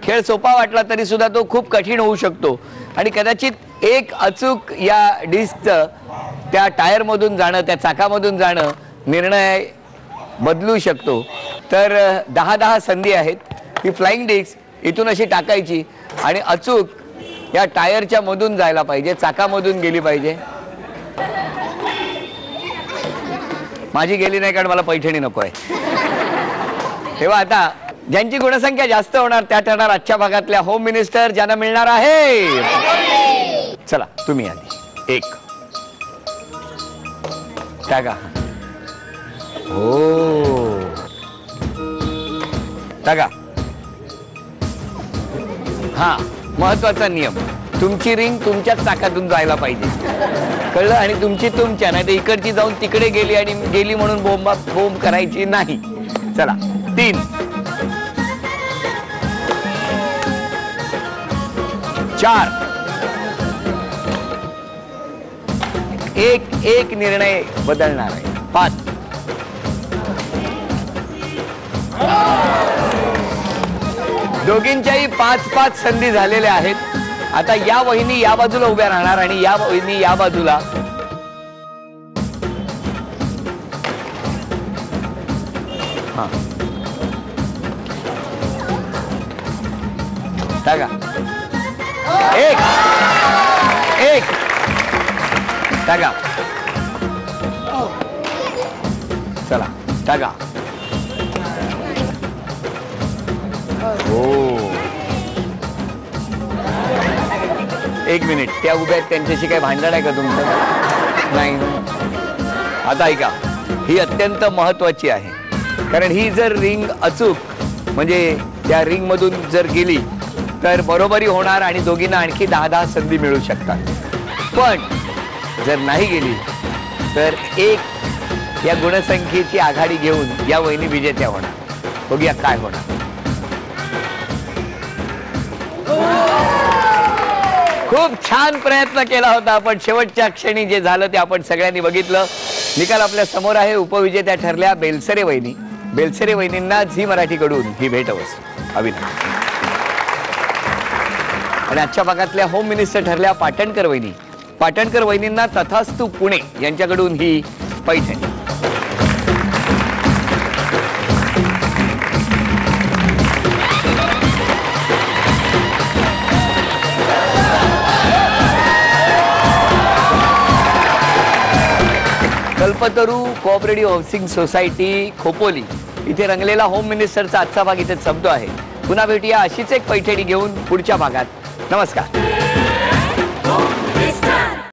खेळ सोपा वाटला तरी सुद्धा तो खूप कठीण होऊ शकतो आणि कदाचित एक अचूक या डिस्कचं त्या टायरमधून जाणं, त्या चाकामधून जाणं निर्णय बदलू शकतो। तर 10-10 संधी आहेत। ही फ्लाइंग डिस्क इथून अशी टाकायची आणि अचूक या टायरच्या मधून जायला पाहिजे, चाकामधून गेली पाहिजे। माझी गेली नाही कारण मला पैठणी नको आहे। तेव्हा आता ज्यांची गुणसंख्या जास्त होणार त्या ठरणार आजच्या भागातल्या होम मिनिस्टर, ज्यांना मिळणार आहे। चला तुम्ही आधी 1 टाका। हो टाका। हा महत्वाचा नियम, तुमची रिंग तुमच्याच चाकातून जायला पाहिजे, कळलं? आणि तुमची तुमच्या, नाही तर इकडची जाऊन तिकडे गेली आणि गेली म्हणून बोंब करायची नाही। चला 3 4 एक निर्णय बदलणार आहे। 5 दोघींच्याही 5-5 संधी झालेल्या आहेत। आता या वहिनी या बाजूला उभ्या राहणार आणि या वहिनी या बाजूला। हा टाका। 1 टाका। चला टाका। हो 1 मिनिट, त्या उभ्या आहेत त्यांच्याशी काही भांडण आहे का तुमचं? नाही। आता ऐका, ही अत्यंत महत्वाची आहे, कारण ही जर रिंग अचूक म्हणजे त्या रिंग मधून जर गेली तर बरोबरी होणार आणि दोघींना आणखी 10-10 संधी मिळू शकतात। पण जर नाही गेली तर एक या गुणसंख्येची आघाडी घेऊन या वहिनी विजेत्या होणार। बघूया काय होणार। खूप छान प्रयत्न केला होता, पण शेवटच्या क्षणी जे झालं ते आपण सगळ्यांनी बघितलं। निकाल आपल्या समोर आहे। उपविजेत्या ठरल्या बेलसरे वहिनी। बेलसरे वहिनींना झी मराठीकडून ही भेटवस्तू अभिनंदन। आणि आजच्या भागातल्या होम मिनिस्टर ठरल्या पाटणकर वहिनी। पाटणकर वहिनींना तथास्तु पुणे यांच्याकडून ही paithani. Kalpataru cooperative housing society Khopoli इथे रंगलेला होम मिनिस्टरचा आजचा भाग इथे संपतो आहे। पुन्हा भेटूया अशीच एक पैठणी घेऊन पुढच्या भागात। नमस्कार।